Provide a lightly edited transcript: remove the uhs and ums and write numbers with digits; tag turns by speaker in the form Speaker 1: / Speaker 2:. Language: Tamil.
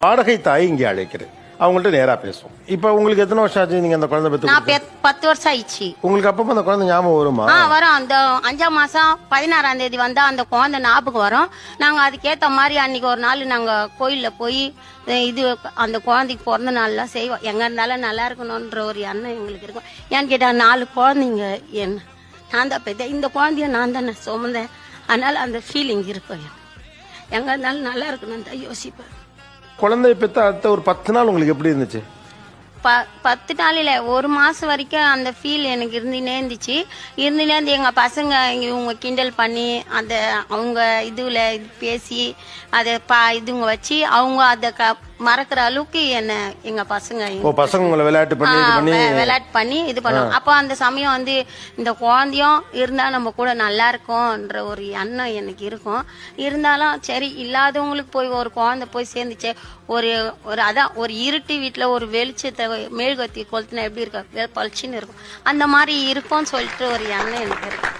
Speaker 1: வாடகை தாய் இங்கே அழைக்கிறேன், அவங்கள்ட்ட நேரா பேசுவோம். இப்ப உங்களுக்கு எத்தனை வருஷம் ஆச்சு நீங்க அந்த குழந்தை பெற்று?
Speaker 2: நான் 10 வருஷம் ஆயிடுச்சு.
Speaker 1: உங்களுக்கு அப்பப்ப அந்த குழந்தை ஞாபகம் வருமா?
Speaker 2: வரும். அந்த 5ஆம் மாசம் 16ஆம் தேதி வந்தா அந்த குழந்தை ஞாபகம் வரும். நாங்க அதுக்கேத்த மாதிரி அன்னைக்கு ஒரு நாள் நாங்க கோயில்ல போய் இது அந்த குழந்தைக்கு பிறந்த நாள்லாம் செய்வோம். எங்க இருந்தாலும் நல்லா இருக்கணும்ன்ற ஒரு எண்ணம் எங்களுக்கு இருக்கும். ஏன்னு கேட்டா 4 குழந்தைங்க என்ன நான் தான் பெற்ற, இந்த குழந்தைய நான் தானே சுமந்தேன். அதனால அந்த ஃபீலிங் இருக்கும். எங்க இருந்தாலும் நல்லா இருக்கணும்னு தான் யோசிப்பேன்.
Speaker 1: குழந்தைய பெற்ற அடுத்த ஒரு 10 நாள் உங்களுக்கு எப்படி இருந்துச்சு?
Speaker 2: 10 நாள் இல்ல, 1 மாசம் வரைக்கும் அந்த ஃபீல் எனக்கு இருந்துனே இருந்துச்சு. எங்க பசங்க இவங்க கிண்டல் பண்ணி அந்த அவங்க இதுல பேசி அதை இதுங்க வச்சு அவங்க அதை மறக்கிற அளவுக்கு என்ன எங்க பசங்க
Speaker 1: விளையாட்டு
Speaker 2: பண்ணி இது பண்ணுவோம். அப்போ அந்த சமயம் வந்து இந்த குழந்தையும் இருந்தா நம்ம கூட நல்லா இருக்கும்ன்ற ஒரு எண்ணம் எனக்கு இருக்கும். இருந்தாலும் சரி, இல்லாதவங்களுக்கு போய் ஒரு குழந்தை போய் சேர்ந்துச்சு. ஒரு அதான் ஒரு இருட்டு வீட்டுல ஒரு வெளிச்சத்தை மெழுகுவத்தி கொளுத்துனா எப்படி இருக்கும், பளிச்சுன்னு இருக்கும். அந்த மாதிரி இருக்கும்னு சொல்லிட்டு ஒரு எண்ணம் எனக்கு இருக்கு.